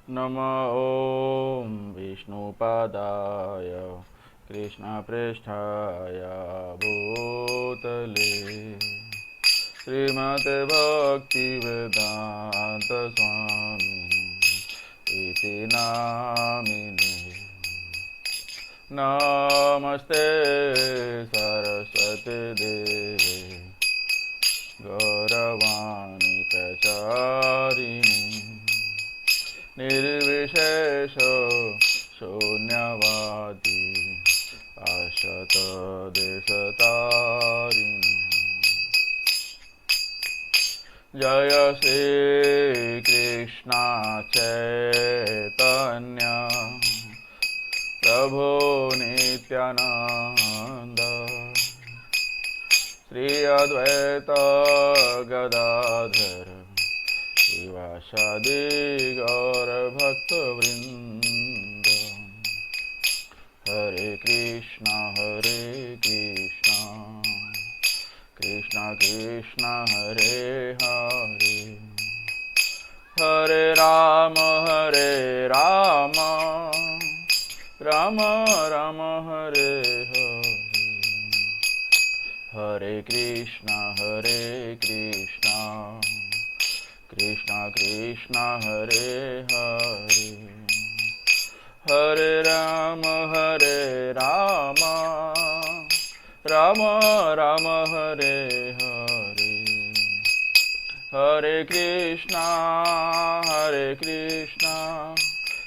नमः ॐ विष्णुपादाय कृष्णप्रेष्ठाय भूतले श्रीमते भक्तिवेदान्त स्वामी इति नामिने। नमस्ते सरस्वती देवे गौरवाणी प्रचारिणे निर्विशेष शून्यवादी असत देशतारिणे। जय श्री कृष्ण चैतन्य प्रभु नित्यानंद श्री अद्वैत गदाधर शिवासादि गौरभक्तवृंद। हरे कृष्णा कृष्णा कृष्णा हरे हरे, हरे राम राम राम हरे हरे, हरे कृष्णा कृष्णा कृष्णा हरे हरे, हरे राम राम राम हरे हरे, हरे कृष्णा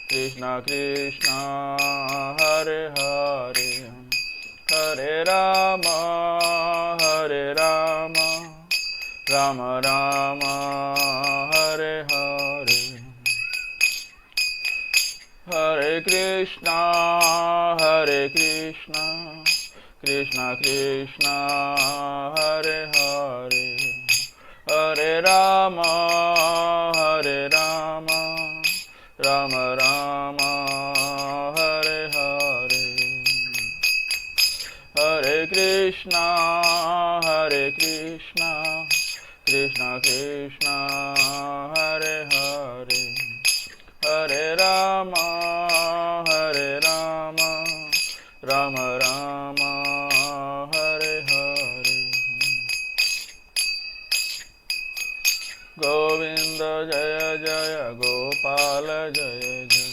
कृष्णा कृष्णा हरे हरे, हरे राम राम राम हरे हरे, हरे कृष्णा कृष्णा कृष्णा हरे हरे, हरे राम राम राम हरे हरे, हरे कृष्णा कृष्णा कृष्णा हरे हरे, हरे राम राम राम हरे हरे। गोविंद जय जय गोपाल जय जय,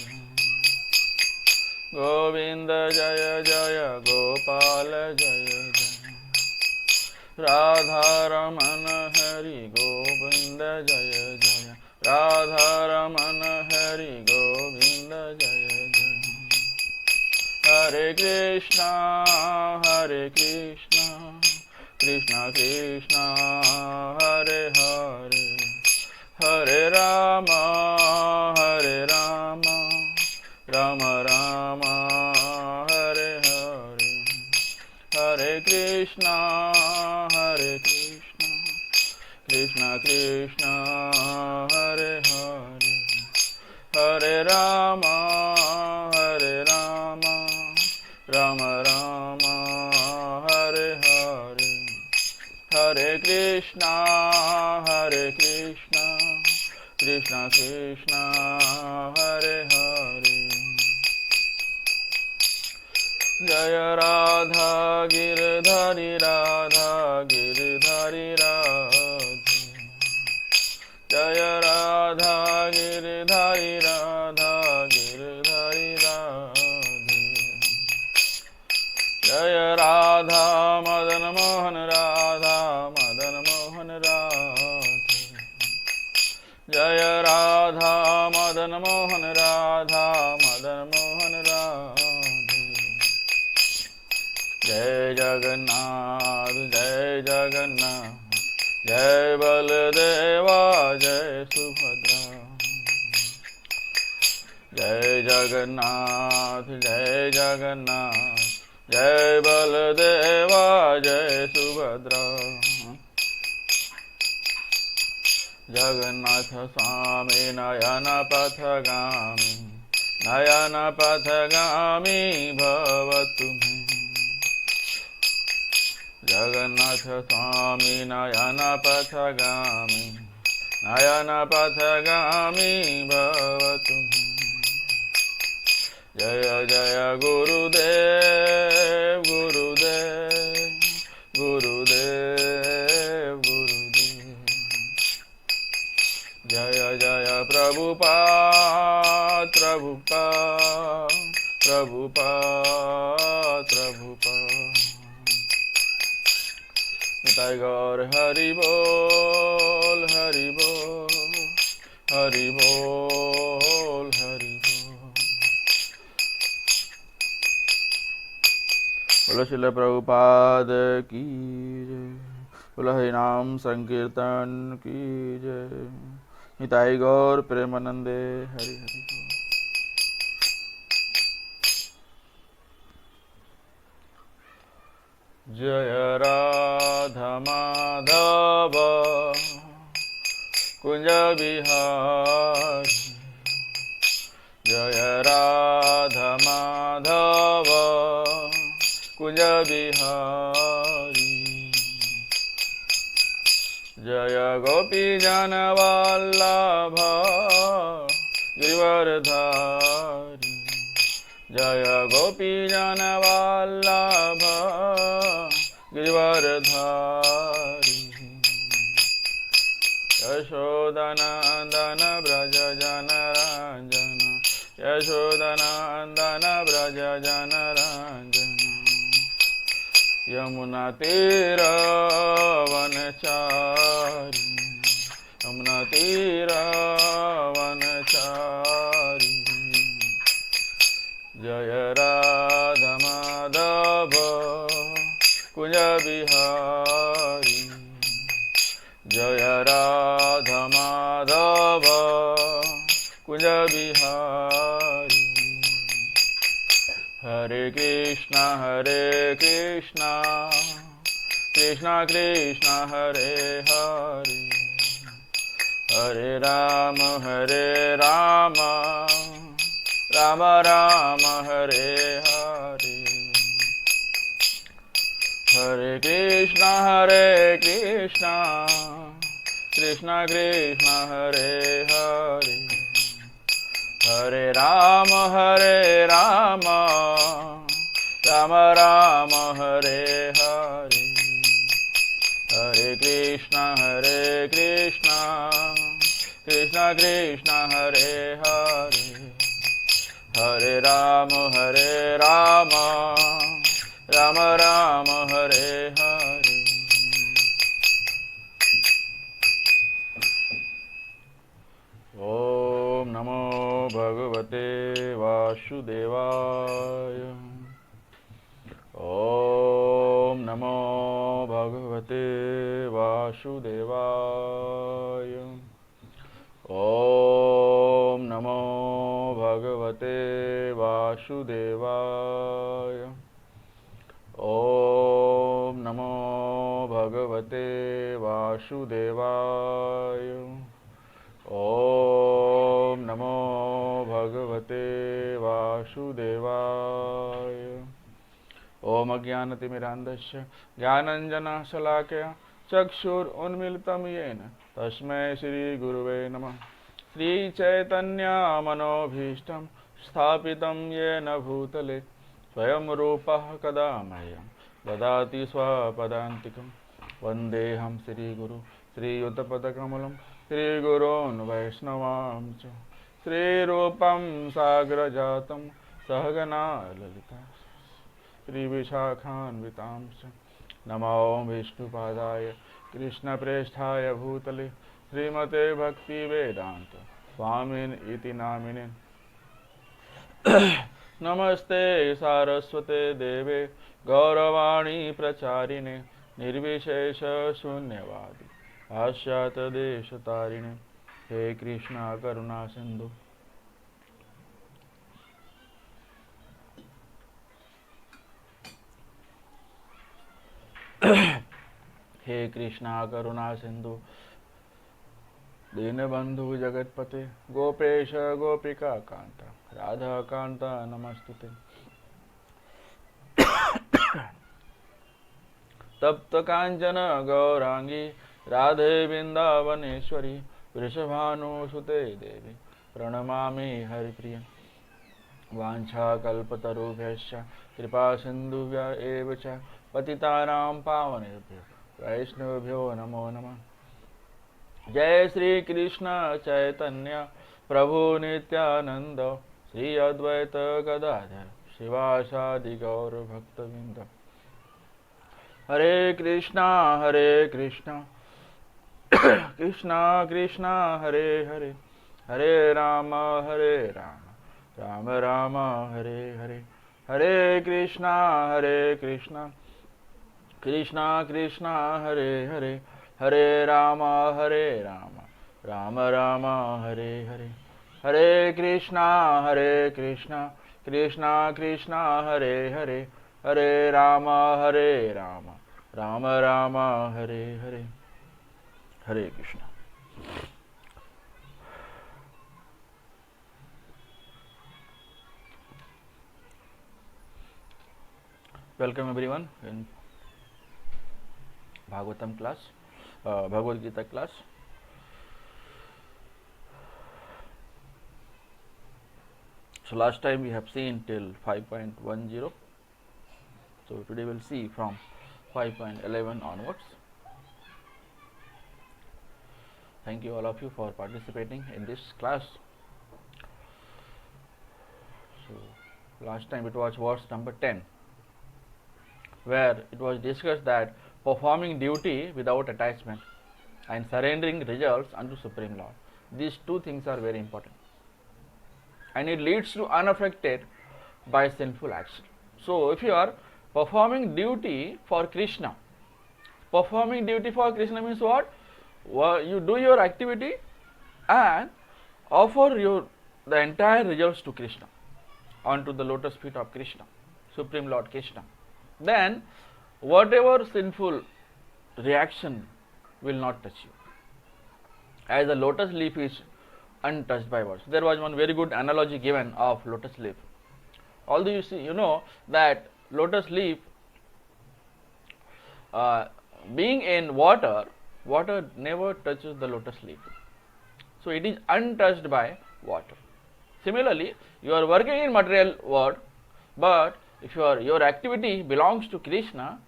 गोविंद जय जय गोपाल जय जय, राधा रमण हरि गोविंद जय जय, राधा रमण हरि गोविंद जय जय, हरे कृष्णा कृष्णा कृष्णा हरे हरे, हरे राम राम राम हरे हरे, हरे कृष्णा कृष्णा कृष्णा हरे हरे, हरे राम राम राम हरे हरे, हरे कृष्णा कृष्णा कृष्णा हरे हरे। जय राधा गिरधारी राधे, जय राधा गिरधारी राधे, जय राधा मदन मोहन राधे, जय राधा मदन मोहन राधे, जय जगन्नाथ जय बलदेवा जय सुभद्रा, जय जगन्नाथ जय बलदेवा जय सुभद्रा। जगन्नाथ स्वामी नयन पथगामी भवतु मे, जगन्नाथ स्वामी नयन पथगामी भवतु मे। जय जय गुरुदेव गुरुदेव गुरुदेव गुरुदेव। जय जय प्रभुपाद प्रभुपाद प्रभुपाद प्रभुपाद। निताई गौर हरि बोल हरि बोल हरि बोल हरि बोल। बोलो श्रील प्रभुपाद की जय। बोलो हरि नाम संकीर्तन की जय। निताई गौर प्रेमानंदे हरि हरि बोल। जय राधा माधव कुंज बिहारी। जय राधा माधव कुंज बिहारी। जय गोपी जन वल्लभ गिरिवरधारी। जय गोपी जन वल्लभ गिरिवरधारी। यशोदनंदन ब्रज जनरंजन यशोदनंदन ब्रज जनरंजन। यमुना तीरवनचारी यमुना तीरवनचारी। जय राधा माधव कुंज बिहारी। जय राधा माधव कुंज बिहारी। हरे कृष्णा कृष्णा कृष्णा हरे हरे। हरे राम राम राम हरे हरे। हरे कृष्णा कृष्णा कृष्णा हरे हरे। हरे राम राम राम हरे हरे। हरे कृष्णा कृष्णा कृष्णा हरे हरे। हरे राम राम हरे हरे। ओम नमो भगवते वासुदेवाय। ओम नमो भगवते वासुदेवाय। ओम नमो भगवते वासुदेवाय। ओम नमो भगवते वासुदेवाय। ओम नमो भगवते वासुदेवाय। ओम अज्ञानतिमिरान्धस्य ज्ञानञ्जनशलाकया चक्षुरुन्मीलितं येन तस्मै श्रीगुरुवे नमः। श्रीचैतन्यमनोभीष्टं स्थापितं येन भूतले स्वयं रूपः कदा मह्यं ददाति स्वपदान्तिकं। वन्देऽहं श्रीगुरु श्रीयुतपदकमलं श्रीगुरोन् वैष्णवांश्च। श्रीरूपं साग्रजातं सहगना ललिता श्रीविशाखान्वितांश्च। नमो विष्णुपादाय कृष्णप्रेष्ठाय भूतले श्रीमते भक्तिवेदान्त स्वामिन् इति नामिने। नमस्ते सारस्वते देवे गौरवाणी प्रचारिणे निर्विशेष शून्यवादी पाश्चात्यदेशतारिणे। हे कृष्णा करुणा सिंधु हे कृष्णा करुणा सिंधु दीनबंधु जगतपते गोपेश गोपिका कांता राधा कांता नमस्तुते। तप्त कांचन गौरांगी राधे वृंदावनेश्वरी वृषभानुसुते देवी प्रणमामि हरिप्रिय। वाञ्छा कल्पतरुभ्यश्च कृपा सिन्धुभ्य एव च पतितानां पावनेभ्यो वैष्णवेभ्यो नमो नमः। जय श्री कृष्ण चैतन्य प्रभु नित्यानंद श्री अद्वैत गदाधर शिवासादि गौर भक्तवृंद। हरे कृष्णा कृष्णा कृष्णा हरे हरे, हरे राम राम राम हरे हरे, हरे कृष्णा कृष्णा कृष्णा हरे हरे, हरे राम राम राम हरे हरे, हरे कृष्णा कृष्णा कृष्णा हरे हरे, हरे राम राम राम हरे हरे, हरे Krishna. Welcome everyone in Bhagavatam class, Bhagavad Gita class. So last time we have seen till 5.10. So today we'll see from 5.11 onwards. Thank you all of you for participating in this class. So last time it was verse number 10, where it was discussed that performing duty without attachment and surrendering results unto Supreme Lord, these two things are very important, and it leads to unaffected by sinful action. So if you are performing duty for Krishna, performing duty for Krishna means what? Well, you do your activity and offer the entire results to Krishna, onto the lotus feet of Krishna, Supreme Lord Krishna. Then whatever sinful reaction will not touch you, as the lotus leaf is untouched by words. There was one very good analogy given of lotus leaf. Although you know that lotus leaf being in water never touches the lotus leaf, so it is untouched by water. Similarly, you are working in material world, but if your activity belongs to Krishna,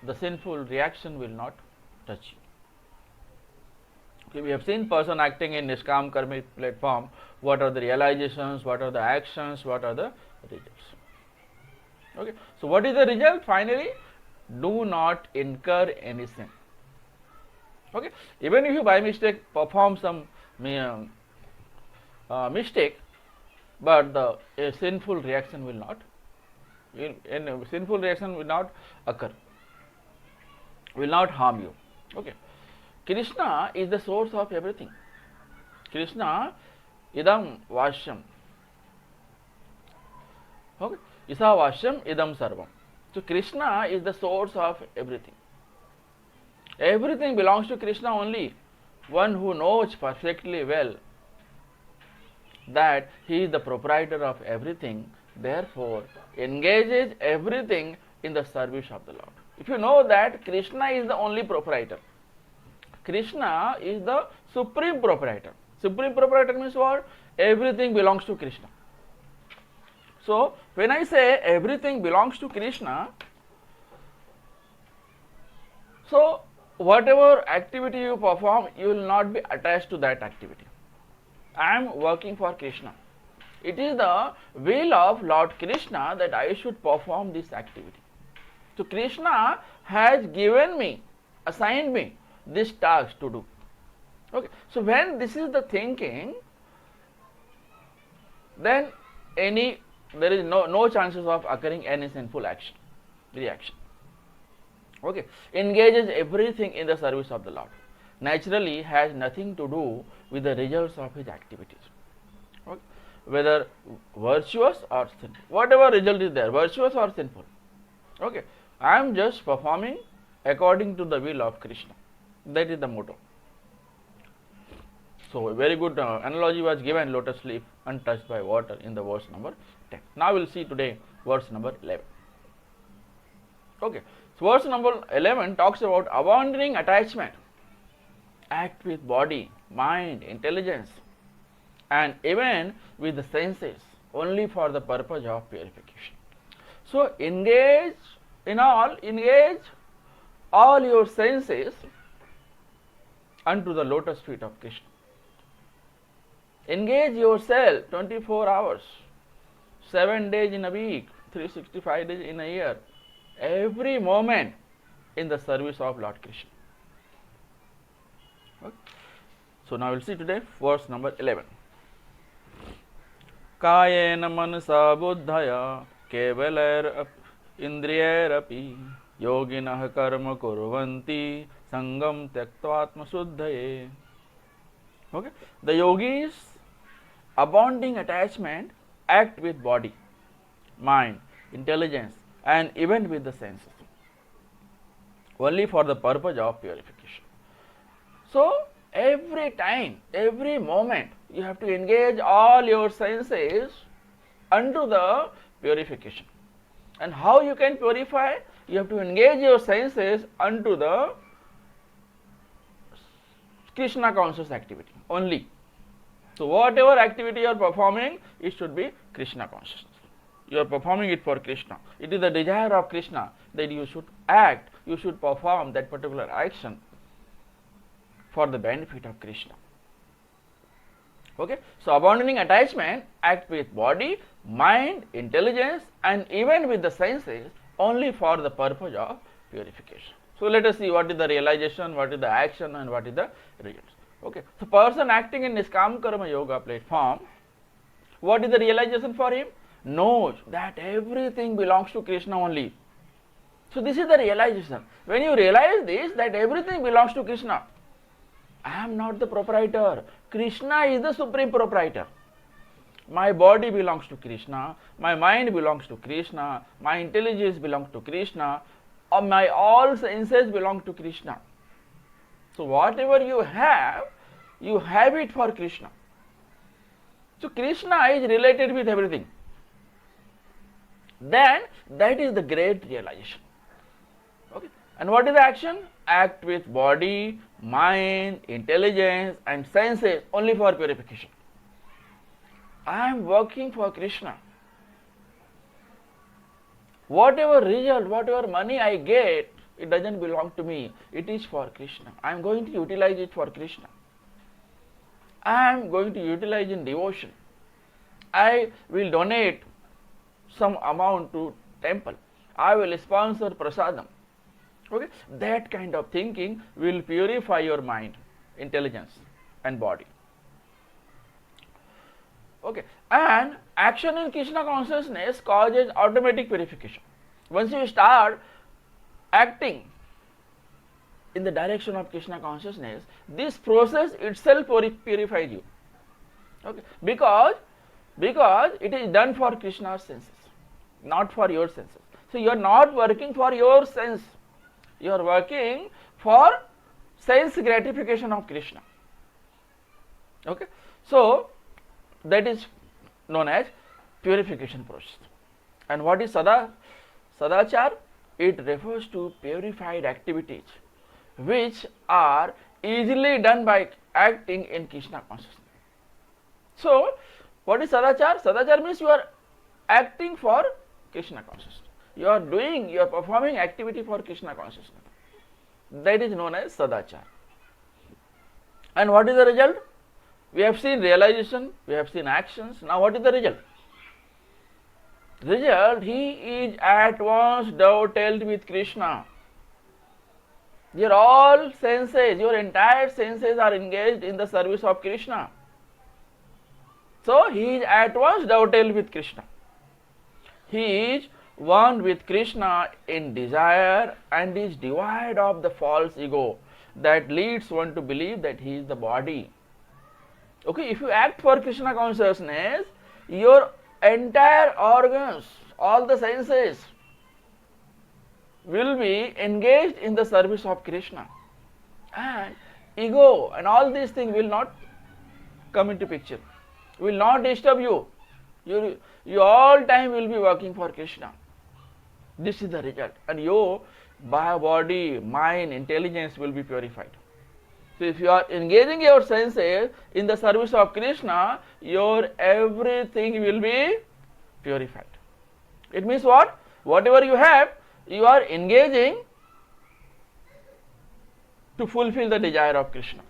the sinful reaction will not touch you. Okay, we have seen person acting in Niskam Karmic platform. What are the realizations? What are the actions? What are the results? Okay, so what is the result? Finally, do not incur any sin. Okay, even if you by mistake perform some mistake, but a sinful reaction will not. Sinful reaction will not occur, will not harm you. Okay, Krishna is the source of everything. Krishna idam vashyam. Okay, isa vashyam idam sarvam. So Krishna is the source of everything. Everything belongs to Krishna only. One who knows perfectly well that he is the proprietor of everything, therefore engages everything in the service of the Lord. If you know that Krishna is the only proprietor, Krishna is the supreme proprietor. Supreme proprietor means what? Everything belongs to Krishna. So when I say everything belongs to Krishna, so whatever activity you perform, you will not be attached to that activity. I am working for Krishna. It is the will of Lord Krishna that I should perform this activity. So Krishna has given me, assigned me this task to do. Okay, so when this is the thinking, then there is no chances of occurring any sinful action, reaction. Okay, engages everything in the service of the Lord. Naturally has nothing to do with the results of his activities. Okay, whether virtuous or sinful, whatever result is there, virtuous or sinful. Okay, I am just performing according to the will of Krishna. That is the motto. So a very good analogy was given, lotus leaf untouched by water, in the verse number 10. Now we will see today verse number 11. Okay, so verse number 11 talks about abandoning attachment. Act with body, mind, intelligence, and even with the senses only for the purpose of purification. So engage all your senses unto the lotus feet of Krishna. Engage yourself 24 hours, 7 days in a week, 365 days in a year, every moment in the service of Lord Krishna. Okay. So now we'll see today verse number 11. कायेन मनसा बुद्धया केवलैर इंद्रियैरपि योगिनः कर्म कुर्वन्ति संगम त्यक्त्वात्मशुद्धये. Okay, the yogis abounding attachment act with body, mind, intelligence, and even with the senses, only for the purpose of purification. So every time, every moment, you have to engage all your senses unto the purification. And how you can purify? You have to engage your senses unto the Krishna conscious activity only. So whatever activity you are performing, it should be Krishna consciousness. You are performing it for Krishna. It is the desire of Krishna that you should act, you should perform that particular action for the benefit of Krishna. Okay, so abandoning attachment, act with body, mind, intelligence, and even with the senses only for the purpose of purification. So let us see what is the realization, what is the action, and what is the results. Okay, so person acting in Niskam Karma Yoga platform, what is the realization for him? Knows that everything belongs to Krishna only. So this is the realization. When you realize this, that everything belongs to Krishna, I am not the proprietor. Krishna is the supreme proprietor. My body belongs to Krishna, my mind belongs to Krishna, my intelligence belongs to Krishna, or my all senses belong to Krishna. So whatever you have it for Krishna. So Krishna is related with everything. Then that is the great realization. Okay. And what is the action? Act with body, mind, intelligence, and senses only for purification. I am working for Krishna. Whatever result, whatever money I get, it doesn't belong to me. It is for Krishna. I am going to utilize it for Krishna. I am going to utilize in devotion. I will donate some amount to temple. I will sponsor prasadam. Okay, that kind of thinking will purify your mind, intelligence, and body. Okay, and action in Krishna consciousness causes automatic purification. Once you start acting in the direction of Krishna consciousness, this process itself purifies you. Okay, because it is done for Krishna's senses, not for your senses. So you are not working for your sense. You are working for sense gratification of Krishna. Okay, so that is known as purification process. And what is sadachar? It refers to purified activities which are easily done by acting in Krishna consciousness. So what is sadachar? Sadachar means you are acting for Krishna consciousness. You are performing activity for Krishna consciousness. That is known as sadachar. And what is the result? We have seen realization, we have seen actions. Now what is the result? Result, he is at once dovetailed with Krishna. Your all senses, your entire senses are engaged in the service of Krishna. So he is at once dovetailed with Krishna. He is one with Krishna in desire and is devoid of the false ego that leads one to believe that he is the body. Okay, if you act for Krishna consciousness, your entire organs, all the senses will be engaged in the service of Krishna. And ego and all these things will not come into picture, will not disturb you. You all time will be working for Krishna. This is the result. And your body, mind, intelligence will be purified. So if you are engaging your senses in the service of Krishna, your everything will be purified. It means what? Whatever you have, you are engaging to fulfill the desire of Krishna.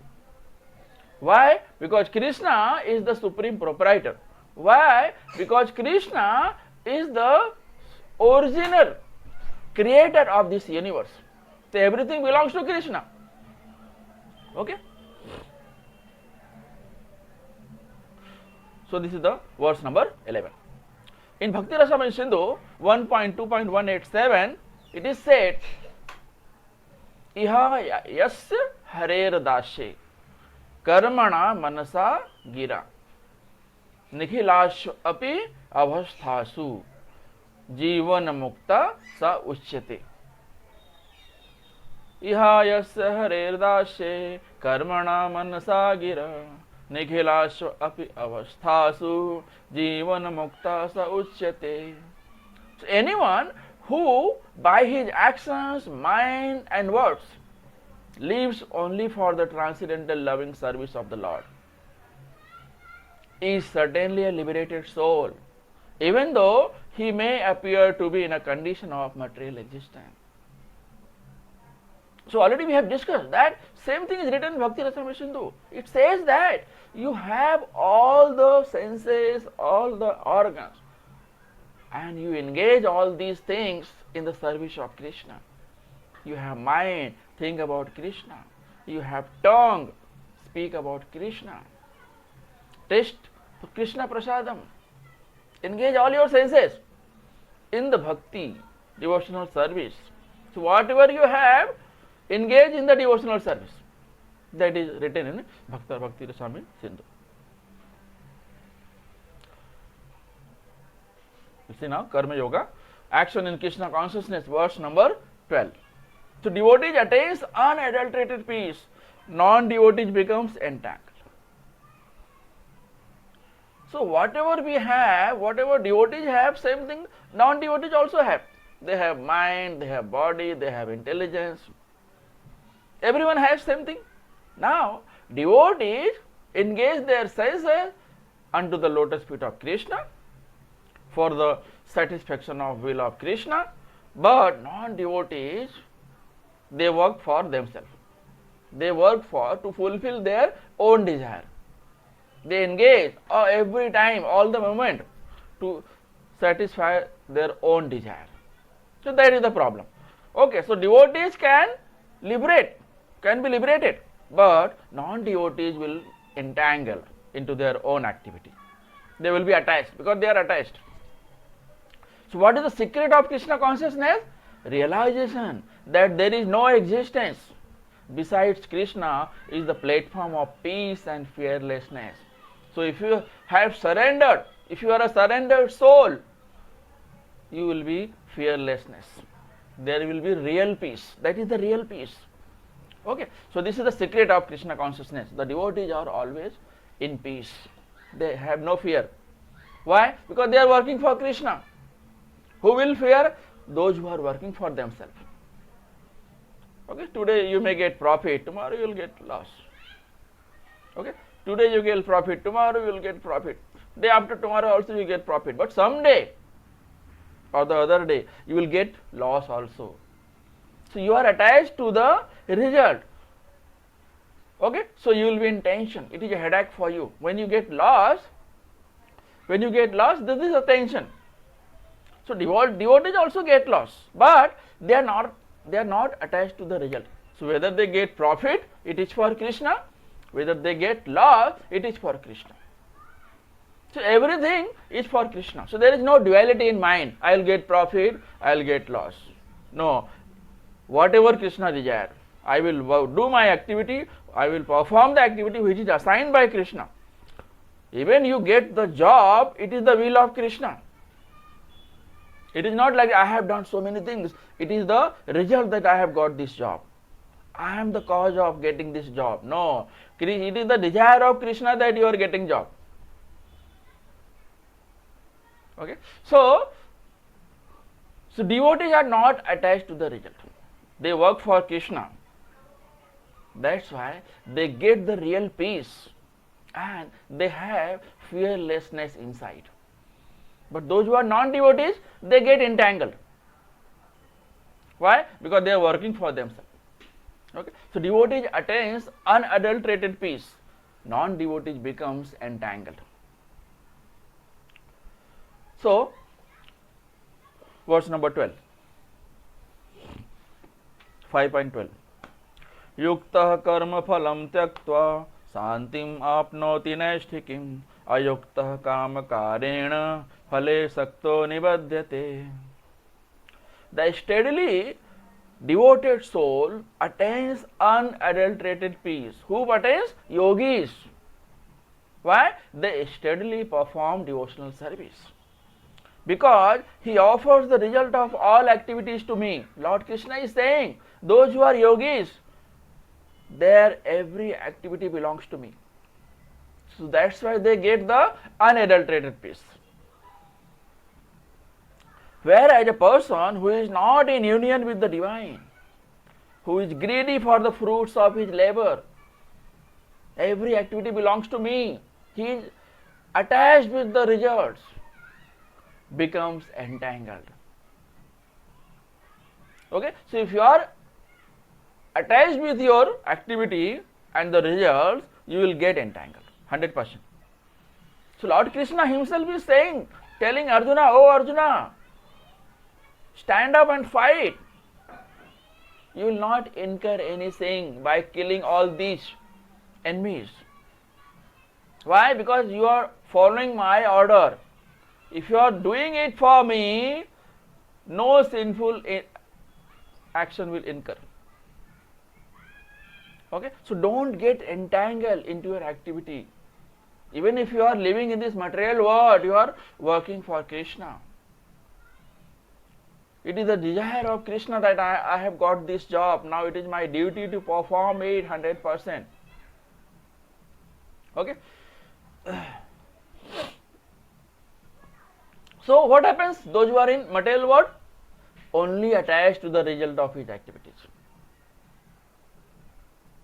Why? Because Krishna is the supreme proprietor. Why? Because Krishna is the original creator of this universe. So everything belongs to Krishna. Okay? So this is the verse number 11. In Bhakti Rasamrita Sindhu 1.2.187, it is said, Iha yasya harer dashe karmana manasa gira nikhilashu api avasthasu जीवन मुक्ता स उच्यते. इहा यस्य हरेर्दास्ये कर्मणा मनसा गिरा निखिलास्व अपि अवस्थासु जीवन मुक्ता स उच्यते. So anyone who by his actions, mind and words lives only for the transcendental loving service of the Lord is certainly a liberated soul, even though he may appear to be in a condition of material existence. So already we have discussed that same thing is written in Bhakti Rasamrita Sindhu. It says that you have all the senses, all the organs, and you engage all these things in the service of Krishna. You have mind, think about Krishna. You have tongue, speak about Krishna. Taste Krishna Prasadam. Engage all your senses in the bhakti, devotional service. So whatever you have, engage in the devotional service. That is written in Bhakti Rasamrita Sindhu. You see now, Karma Yoga, action in Krishna Consciousness, verse number 12. So devotees attains unadulterated peace, non-devotees becomes entangled. So whatever we have, whatever devotees have, same thing non-devotees also have. They have mind, they have body, they have intelligence. Everyone has same thing. Now, devotees engage their senses unto the lotus feet of Krishna for the satisfaction of will of Krishna, but non-devotees, they work for themselves. They work for to fulfill their own desire. They engage every time, all the moment to satisfy their own desire. So that is the problem. Okay, so devotees can be liberated, but non-devotees will entangle into their own activity. They will be attached because they are attached. So what is the secret of Krishna consciousness? Realization that there is no existence besides Krishna is the platform of peace and fearlessness. So if you have surrendered, if you are a surrendered soul, you will be fearlessness. There will be real peace. That is the real peace. Okay. So this is the secret of Krishna consciousness. The devotees are always in peace. They have no fear. Why? Because they are working for Krishna. Who will fear? Those who are working for themselves. Okay. Today you may get profit, tomorrow you will get loss. Okay. Today you get profit, tomorrow you will get profit. Day after tomorrow also you get profit. But someday or the other day you will get loss also. So you are attached to the result. Okay. So you will be in tension. It is a headache for you. When you get loss, this is a tension. So devotees also get loss, but they are not attached to the result. So whether they get profit, it is for Krishna. Whether they get loss, it is for Krishna. So everything is for Krishna. So there is no duality in mind. I will get profit, I will get loss. No. Whatever Krishna desires, I will do my activity, I will perform the activity which is assigned by Krishna. Even you get the job, it is the will of Krishna. It is not like I have done so many things. It is the result that I have got this job. I am the cause of getting this job. No. It is the desire of Krishna that you are getting job. Okay. So devotees are not attached to the result. They work for Krishna. That's why they get the real peace and they have fearlessness inside. But those who are non-devotees, they get entangled. Why? Because they are working for themselves. Okay? So devotees attains unadulterated peace. Non-devotees becomes entangled. So, verse number 12. 5.12. युक्तः कर्म फलं त्यक्त्वा शान्तिम् आपनोति नैष्ठिकीम् अयुक्तः कामकारेण फले सक्तो निबध्यते. The steadily devoted soul attains unadulterated peace. Who attains? Yogis. Why? They steadily perform devotional service. Because he offers the result of all activities to me. Lord Krishna is saying, those who are yogis, their every activity belongs to me. So that's why they get the unadulterated peace. Whereas a person who is not in union with the divine, who is greedy for the fruits of his labor, every activity belongs to me, he is attached with the results, becomes entangled. Okay, so if you are attached with your activity and the results, you will get entangled, 100%. So Lord Krishna himself is saying, telling Arjuna, oh Arjuna, stand up and fight. You will not incur anything by killing all these enemies. Why? Because you are following my order. If you are doing it for me, no sinful action will incur. Okay? So don't get entangled into your activity. Even if you are living in this material world, you are working for Krishna. It is the desire of Krishna that I have got this job. Now it is my duty to perform it 100%. Okay? So what happens? Those who are in material world only attached to the result of his activities.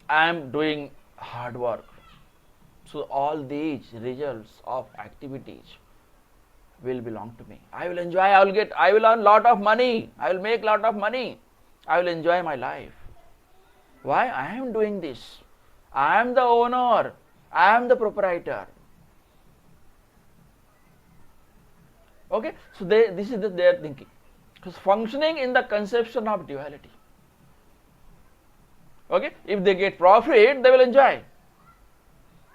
I am doing hard work. So all these results of activities will belong to me. I will enjoy, I will earn lot of money, I will make lot of money, I will enjoy my life. Why? I am doing this. I am the owner, I am the proprietor. Okay, so this is their thinking. Because functioning in the conception of duality. Okay, if they get profit, they will enjoy.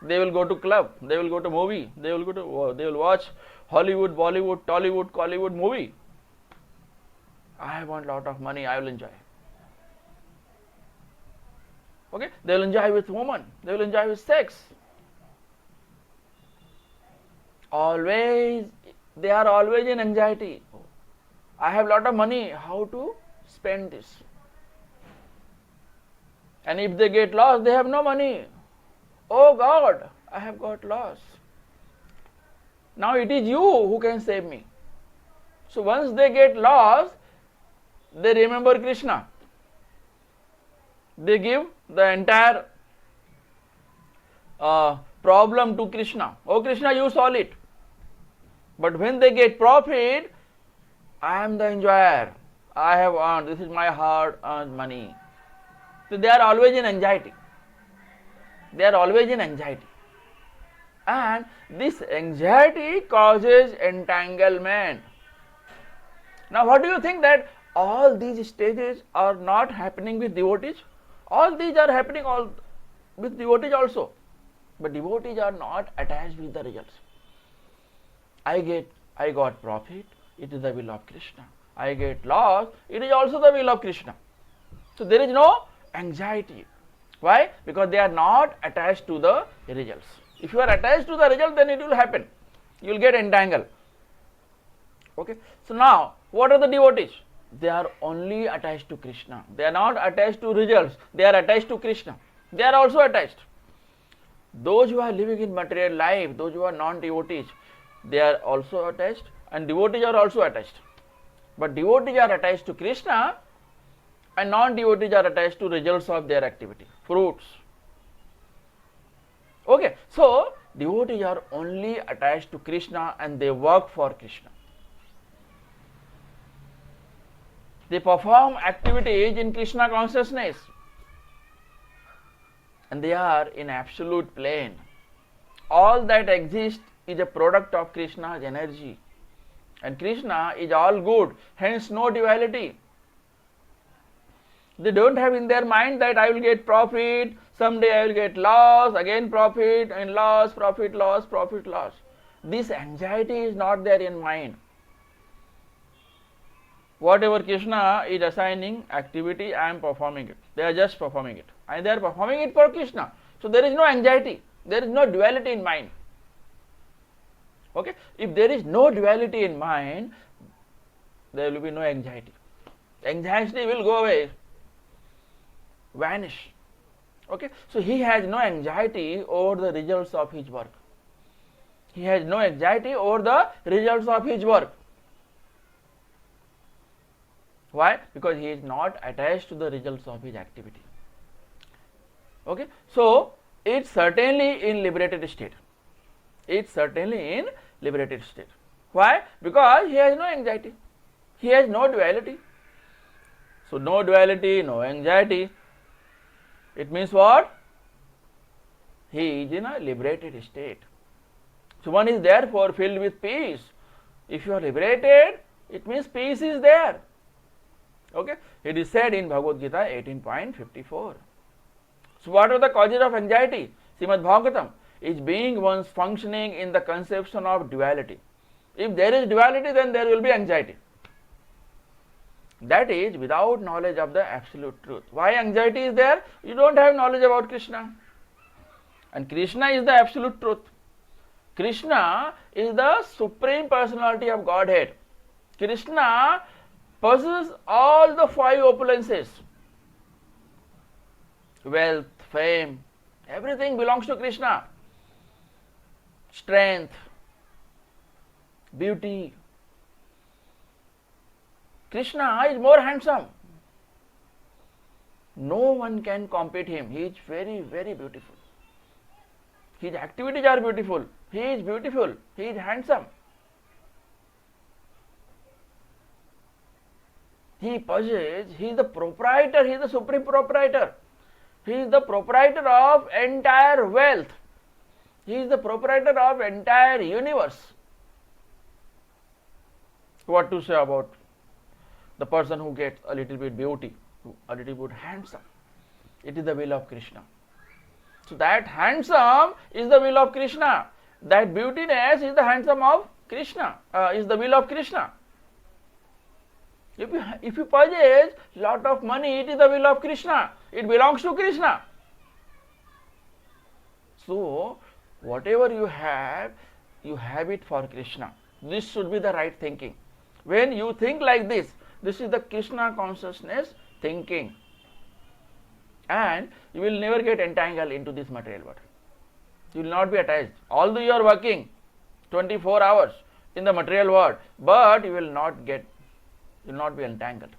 They will go to club, they will go to movie, they will watch Hollywood, Bollywood, Tollywood, Collywood movie. I want lot of money, I will enjoy. Okay, they will enjoy with woman, they will enjoy with sex. Always, they are always in anxiety. I have lot of money, how to spend this? And if they get lost, they have no money. Oh God, I have got lost. Now it is you who can save me. So once they get lost, they remember Krishna. They give the entire problem to Krishna. Oh Krishna, you solve it. But when they get profit, I am the enjoyer. I have earned, this is my hard earned money. So they are always in anxiety. They are always in anxiety. And this anxiety causes entanglement. Now what do you think that all these stages are not happening with devotees? All these are happening with devotees also. But devotees are not attached with the results. I got profit, it is the will of Krishna. I get lost, it is also the will of Krishna. So there is no anxiety. Why? Because they are not attached to the results. If you are attached to the result, then it will happen. You will get entangled. Okay. So now, what are the devotees? They are only attached to Krishna. They are not attached to results. They are attached to Krishna. They are also attached. Those who are living in material life, those who are non-devotees, they are also attached, and devotees are also attached. But devotees are attached to Krishna, and non-devotees are attached to results of their activity, fruits. Okay, so devotees are only attached to Krishna and they work for Krishna. They perform activities in Krishna consciousness. And they are in absolute plane. All that exists is a product of Krishna's energy. And Krishna is all good, hence no duality. They don't have in their mind that I will get profit, someday I will get loss, again profit and loss, profit, loss, profit, loss. This anxiety is not there in mind. Whatever Krishna is assigning activity, I am performing it. They are just performing it. And they are performing it for Krishna. So there is no anxiety. There is no duality in mind. Okay? If there is no duality in mind, there will be no anxiety. Anxiety will go away, vanish. Okay? So he has no anxiety over the results of his work. He has no anxiety over the results of his work. Why? Because he is not attached to the results of his activity. Okay? So, it's certainly in liberated state. It's certainly in liberated state. Why? Because he has no anxiety. He has no duality. So, no duality, no anxiety. It means what? He is in a liberated state. So, one is therefore filled with peace. If you are liberated, it means peace is there. Okay? It is said in Bhagavad Gita 18.54. So, what are the causes of anxiety? Srimad Bhagavatam is being once functioning in the conception of duality. If there is duality, then there will be anxiety. That is without knowledge of the absolute truth. Why anxiety is there? You don't have knowledge about Krishna. And Krishna is the absolute truth. Krishna is the Supreme Personality of Godhead. Krishna possesses all the five opulences. Wealth, fame, everything belongs to Krishna. Strength, beauty. Krishna is more handsome. No one can compete him. He is very, very beautiful. His activities are beautiful. He is beautiful. He is handsome. He possesses, he is the proprietor, he is the supreme proprietor. He is the proprietor of entire wealth. He is the proprietor of entire universe. What to say about the person who gets a little bit beauty, a little bit handsome? It is the will of Krishna. So that handsome is the will of Krishna. That beautiness is the handsome of Krishna, is the will of Krishna. If you possess lot of money, it is the will of Krishna. It belongs to Krishna. So, whatever you have it for Krishna. This should be the right thinking. When you think like this is the Krishna consciousness thinking. And you will never get entangled into this material world. You will not be attached. Although you are working 24 hours in the material world, but you will not be entangled.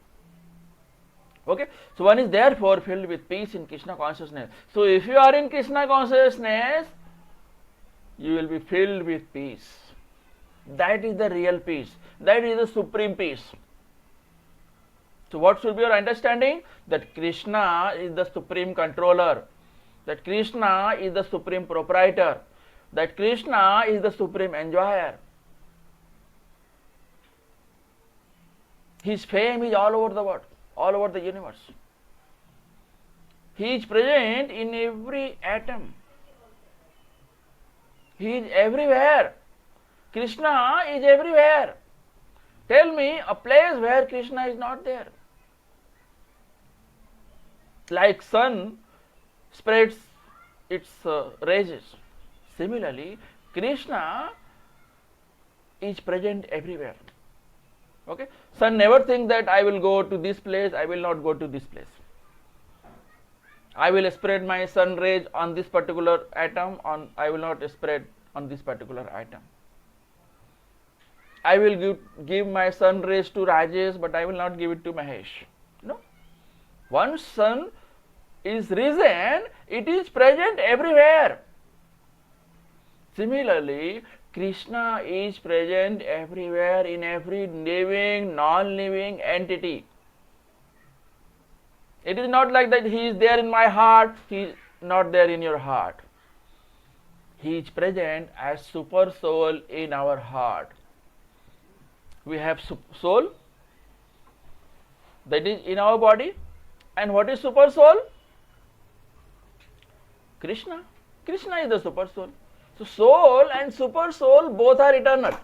Okay? So one is therefore filled with peace in Krishna consciousness. So if you are in Krishna consciousness, you will be filled with peace. That is the real peace. That is the supreme peace. So what should be your understanding? That Krishna is the supreme controller. That Krishna is the supreme proprietor. That Krishna is the supreme enjoyer. His fame is all over the world, all over the universe. He is present in every atom. He is everywhere. Krishna is everywhere. Tell me a place where Krishna is not there. Like sun spreads its rays. Similarly, Krishna is present everywhere. Okay? Sun never thinks that I will go to this place, I will not go to this place. I will spread my sun rays on this particular atom, I will not spread on this particular atom. I will give my sun rays to Rajesh, but I will not give it to Mahesh. No. Once sun is risen, it is present everywhere. Similarly, Krishna is present everywhere in every living, non-living entity. It is not like that he is there in my heart, he is not there in your heart. He is present as super soul in our heart. We have soul that is in our body. And what is super soul? Krishna. Krishna is the super soul. So soul and super soul both are eternal.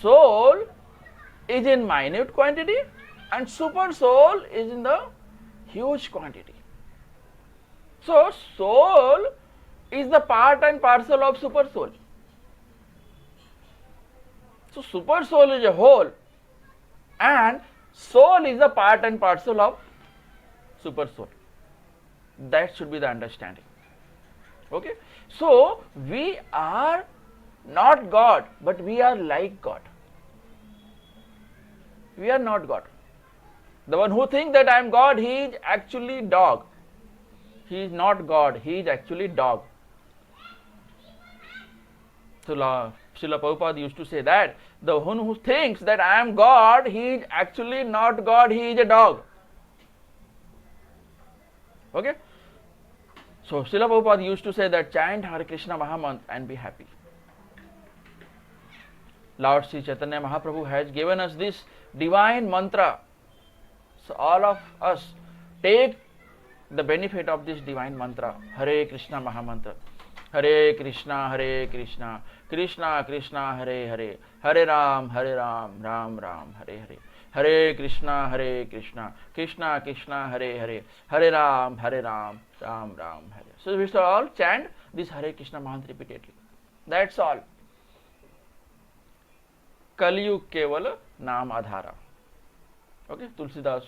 Soul is in minute quantity and super soul is in the huge quantity. So soul is the part and parcel of super soul. So super soul is a whole and soul is a part and parcel of super soul. That should be the understanding. Okay? So we are not God, but we are like God. We are not God. The one who thinks that I am God, he is actually dog. He is not God, he is actually dog. So Srila Prabhupada used to say that the one who thinks that I am God, he is actually not God, he is a dog. Okay? So Srila Prabhupada used to say that chant Hare Krishna Mahamantra and be happy. Lord Sri Chaitanya Mahaprabhu has given us this divine mantra. So all of us take the benefit of this divine mantra. Hare Krishna Mahamantra. Hare Krishna, Krishna Krishna, Hare Hare, Hare Ram, Ram Ram, Hare Hare. Hare Krishna, Krishna Krishna, Hare Hare, Hare Ram, Ram Ram, Hare. So we shall all chant this Hare Krishna Mahamantra repeatedly. That's all. Kaliyug keval naam adhara. Okay, Tulsidas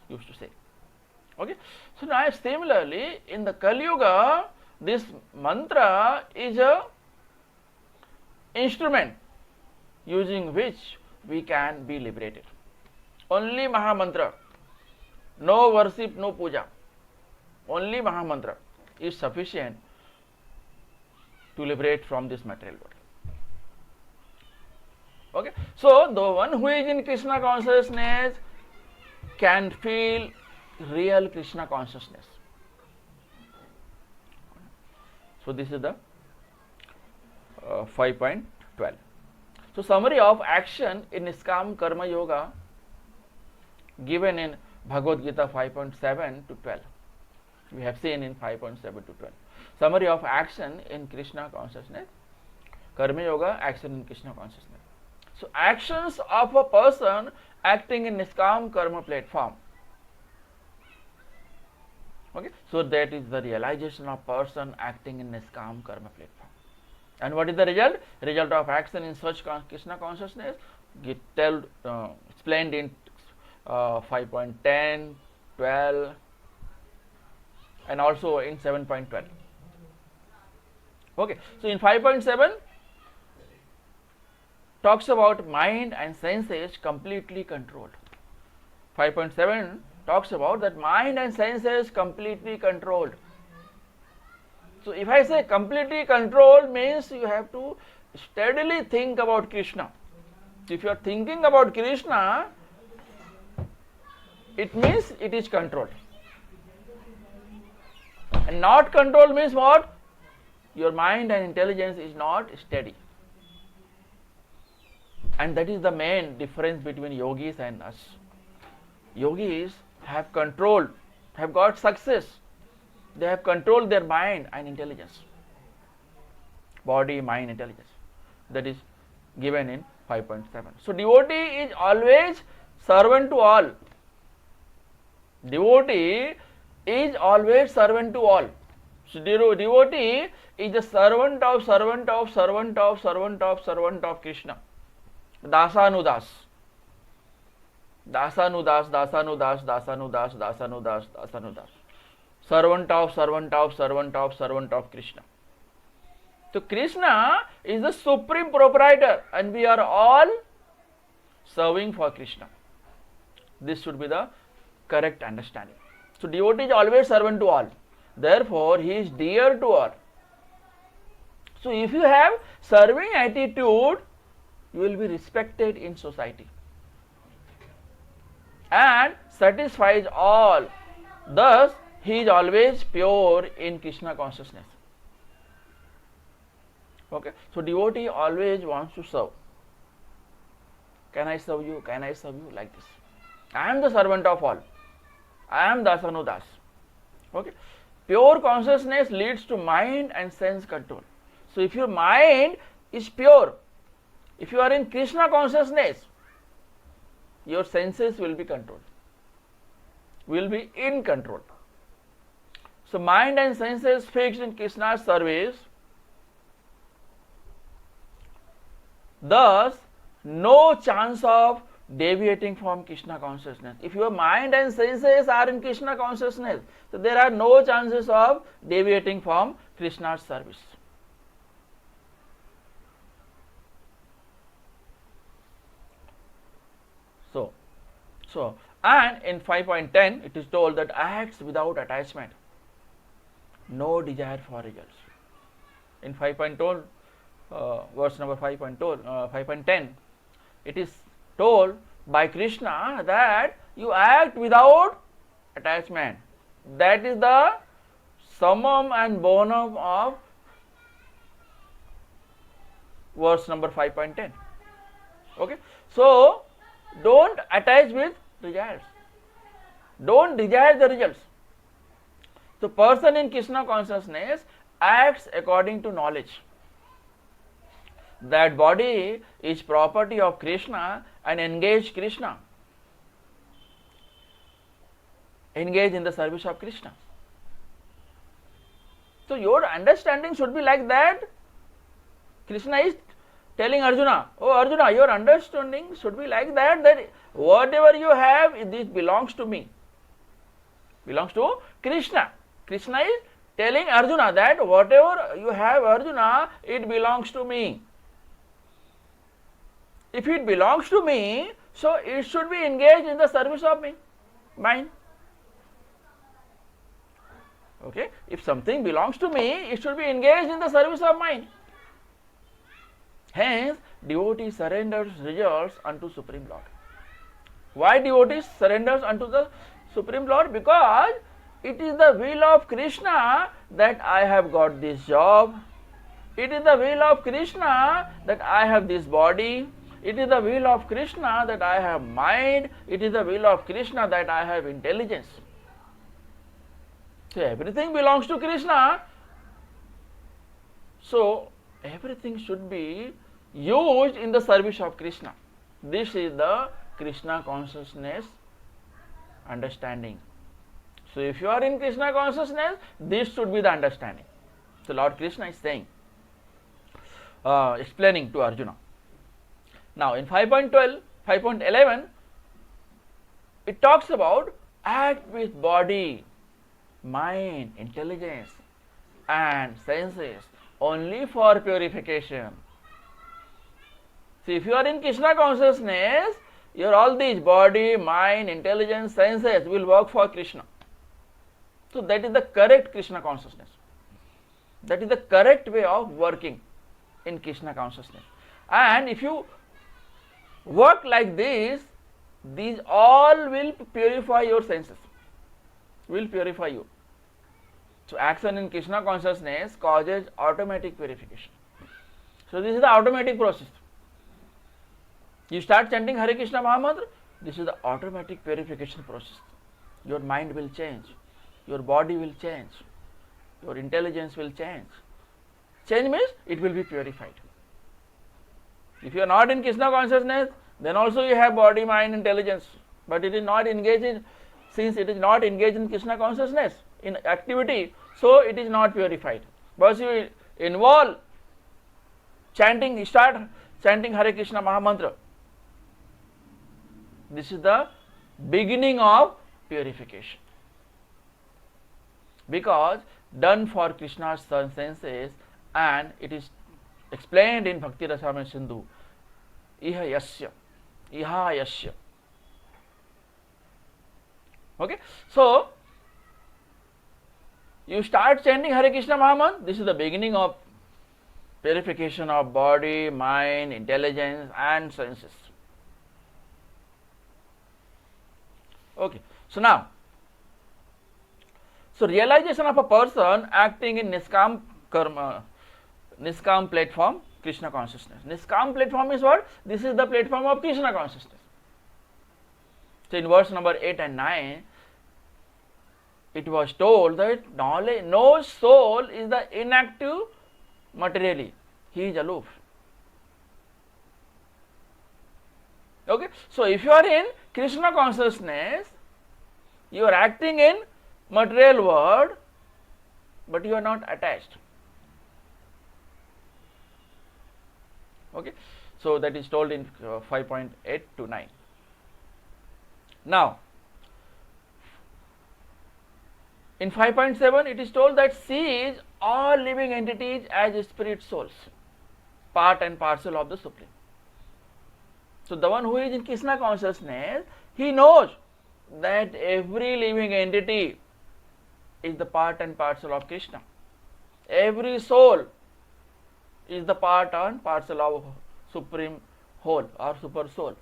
used to say. Okay, so now similarly in the Kali Yuga, this mantra is a instrument using which we can be liberated. Only Mahamantra, no worship, no puja. Only Mahamantra is sufficient to liberate from this material body. Okay, so the one who is in Krishna consciousness can feel real Krishna consciousness. So this is the 5.12. So summary of action in Niskam Karma Yoga given in Bhagavad Gita 5.7 to 12. We have seen in 5.7 to 12. Summary of action in Krishna consciousness. Karma Yoga, action in Krishna consciousness. So actions of a person acting in Niskam Karma platform. Okay, so that is the realization of person acting in Niskam Karma platform. And what is the result? Result of action in such Krishna consciousness explained in 5.10, 12 and also in 7.12. Okay, so in 5.7 talks about mind and senses completely controlled. 5.7 talks about that mind and senses completely controlled. So if I say completely controlled means you have to steadily think about Krishna. If you are thinking about Krishna, it means it is controlled. And not controlled means what? Your mind and intelligence is not steady. And that is the main difference between yogis and us. Yogis have controlled, have got success. They have controlled their mind and intelligence. Body, mind, intelligence. That is given in 5.7. So devotee is always servant to all. Devotee is always servant to all. So devotee is the servant of Krishna. Dasanudas. Dasanudas, Dasanudas, Dasanudas, Dasanudas, Dasanudas. Servant of Krishna. So Krishna is the supreme proprietor and we are all serving for Krishna. This should be the correct understanding. So devotee is always servant to all. Therefore, he is dear to all. So if you have serving attitude, you will be respected in society. and satisfies all. Thus, he is always pure in Krishna consciousness. Okay, so devotee always wants to serve. Can I serve you? Can I serve you? Like this. I am the servant of all. I am Dasanudas. Okay, pure consciousness leads to mind and sense control. So, if your mind is pure, if you are in Krishna consciousness, your senses will be controlled, will be in control. So, mind and senses fixed in Krishna's service, thus no chance of deviating from Krishna consciousness. If your mind and senses are in Krishna consciousness, so there are no chances of deviating from Krishna's service. So, and in 5.10 it is told that acts without attachment, no desire for results. In 5.12, verse number 5.10, it is told by Krishna that you act without attachment. That is the summum and bonum of verse number 5.10. Okay, so don't attach with results. Don't desire the results. The person in Krishna consciousness acts according to knowledge. That body is property of Krishna and engage Krishna. Engage in the service of Krishna. So your understanding should be like that. Krishna is telling Arjuna, oh Arjuna, your understanding should be like that, that whatever you have, this belongs to me. Belongs to Krishna. Krishna is telling Arjuna that whatever you have, Arjuna, it belongs to me. If it belongs to me, so it should be engaged in the service of me, mine. Okay, if something belongs to me, it should be engaged in the service of mine. Hence, devotee surrenders results unto Supreme Lord. Why devotee surrenders unto the Supreme Lord? Because it is the will of Krishna that I have got this job. It is the will of Krishna that I have this body. It is the will of Krishna that I have mind. It is the will of Krishna that I have intelligence. So everything belongs to Krishna. So everything should be used in the service of Krishna. This is the Krishna consciousness understanding. So if you are in Krishna consciousness, this should be the understanding. So Lord Krishna is saying, explaining to Arjuna. Now in 5.11, it talks about act with body, mind, intelligence and senses only for purification. See, if you are in Krishna consciousness, your all these body, mind, intelligence, senses will work for Krishna. So that is the correct Krishna consciousness. That is the correct way of working in Krishna consciousness. And if you work like this, these all will purify your senses, will purify you. So action in Krishna consciousness causes automatic purification. So this is the automatic process. You start chanting Hare Krishna Mahamantra, this is the automatic purification process. Your mind will change, your body will change, your intelligence will change. Change means it will be purified. If you are not in Krishna consciousness, then also you have body, mind, intelligence, but it is not engaged in, since it is not engaged in Krishna consciousness, in activity, so it is not purified. Once you involve chanting, start chanting Hare Krishna Mahamantra, this is the beginning of purification. Because done for Krishna's senses, and it is explained in Bhakti Rasamrita Sindhu, iha yasya. Okay, so you start chanting Hare Krishna Mahamantra, this is the beginning of purification of body, mind, intelligence and senses. Okay, so now, so realization of a person acting in Niskam karma, Niskam platform, Krishna consciousness. Niskam platform is what? This is the platform of Krishna consciousness. So in verse number 8 and 9, it was told that knowledge, no soul is the inactive materially. He is aloof. Okay, so if you are in Krishna consciousness, you are acting in material world, but you are not attached. Okay, so that is told in 5.8 to 9. Now, in 5.7 it is told that sees all living entities as spirit souls, part and parcel of the Supreme. So the one who is in Krishna consciousness, he knows that every living entity is the part and parcel of Krishna. Every soul is the part and parcel of Supreme Whole or Super Soul.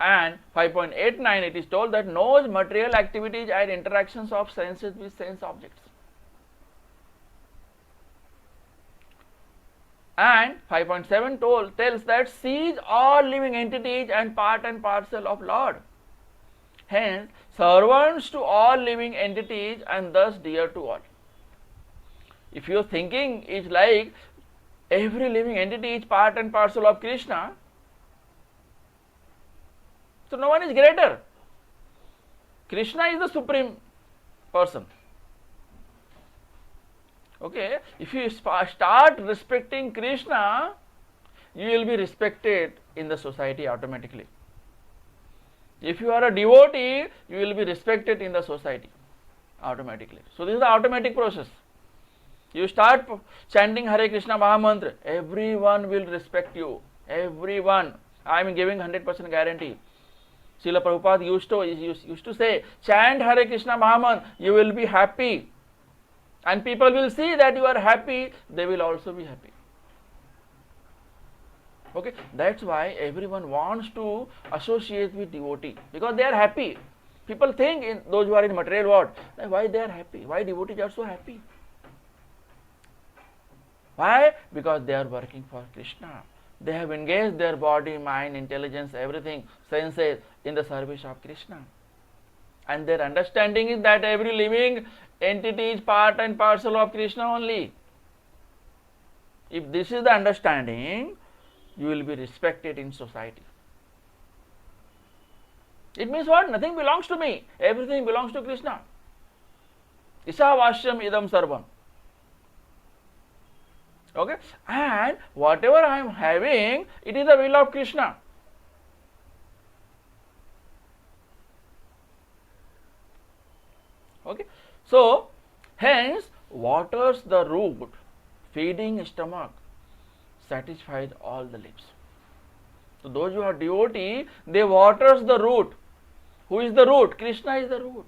And 5.89 it is told that knows material activities and interactions of senses with sense objects. And 5.7 tells that sees all living entities and part and parcel of Lord. Hence, servants to all living entities and thus dear to all. If your thinking is like every living entity is part and parcel of Krishna, so no one is greater. Krishna is the supreme person. Okay, if you start respecting Krishna, you will be respected in the society automatically. If you are a devotee, you will be respected in the society automatically. So this is the automatic process. You start chanting Hare Krishna Mahamantra, everyone will respect you. Everyone. I am giving 100% guarantee. Srila Prabhupada used to say, chant Hare Krishna Mahamantra, you will be happy. And people will see that you are happy, they will also be happy. Okay, that's why everyone wants to associate with devotee, because they are happy. People think, in those who are in material world, why they are happy, why devotees are so happy. Why? Because they are working for Krishna. They have engaged their body, mind, intelligence, everything, senses in the service of Krishna. And their understanding is that every living entity is part and parcel of Krishna only. If this is the understanding, you will be respected in society. It means what? Nothing belongs to me. Everything belongs to Krishna. Isavasyam idam sarvam. Okay? And whatever I am having, it is the will of Krishna. Okay? So, hence, waters the root, feeding stomach, satisfies all the lips. So, those who are devotee, they waters the root. Who is the root? Krishna is the root.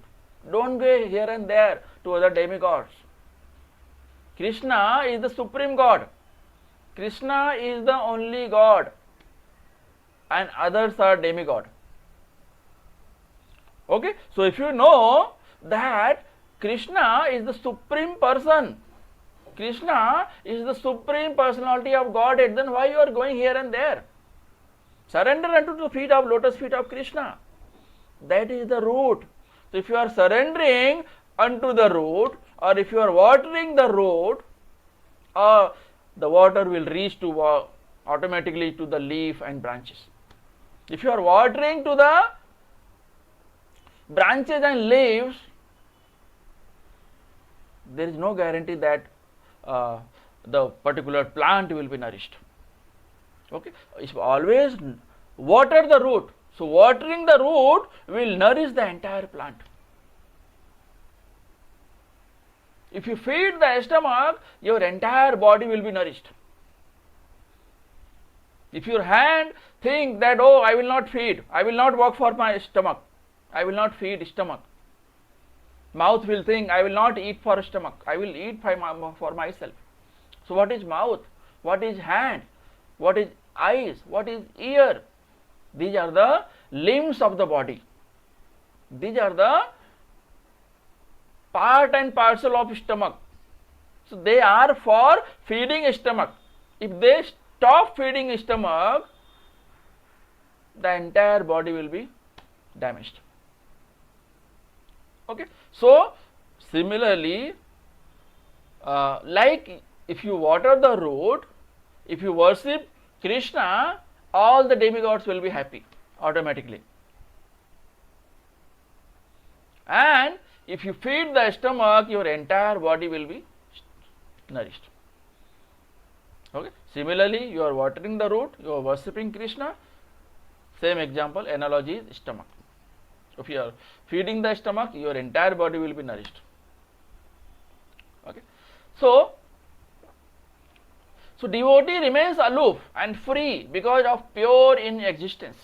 Don't go here and there to other demigods. Krishna is the supreme God. Krishna is the only God. And others are demigod. Okay? So, if you know that Krishna is the supreme person, Krishna is the supreme personality of Godhead, then why you are going here and there? Surrender unto the feet of lotus feet of Krishna. That is the root. So if you are surrendering unto the root, or if you are watering the root, the water will reach to automatically to the leaf and branches. If you are watering to the branches and leaves, there is no guarantee that the particular plant will be nourished. Okay, it's always water the root. So watering the root will nourish the entire plant. If you feed the stomach, your entire body will be nourished. If your hand think that, oh, I will not feed, I will not work for my stomach, I will not feed stomach. Mouth will think, I will not eat for stomach, I will eat for myself. So what is mouth? What is hand? What is eyes? What is ear? These are the limbs of the body. These are the part and parcel of stomach. So they are for feeding stomach. If they stop feeding stomach, the entire body will be damaged. Okay. So similarly, like if you water the root, if you worship Krishna, all the demigods will be happy automatically. And if you feed the stomach, your entire body will be nourished. Okay. Similarly, you are watering the root, you are worshipping Krishna. Same example, analogy is stomach. If you are feeding the stomach, your entire body will be nourished. Okay. So devotee remains aloof and free because of pure in existence.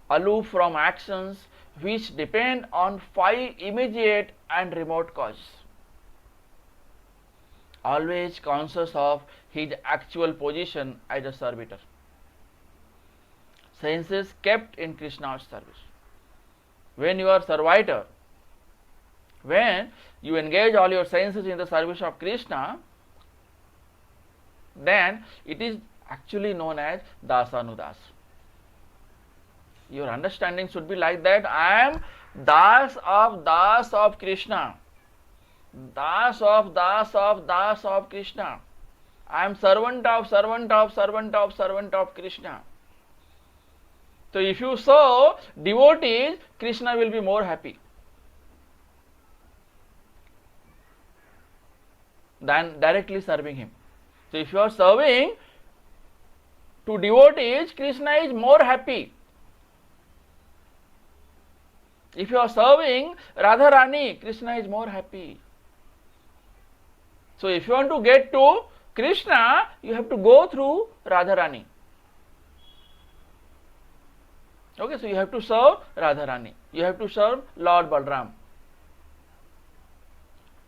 Aloof from actions which depend on 5 immediate and remote causes. Always conscious of his actual position as a servitor. Senses kept in Krishna's service. When you are servitor, when you engage all your senses in the service of Krishna, then it is actually known as Dasanudas. Your understanding should be like that. I am Das of Krishna. Das of Krishna. I am servant of Krishna. So if you serve devotees, Krishna will be more happy than directly serving him. So if you are serving to devotees, Krishna is more happy. If you are serving Radharani, Krishna is more happy. So if you want to get to Krishna, you have to go through Radharani. Okay, so you have to serve Radharani. You have to serve Lord Balram.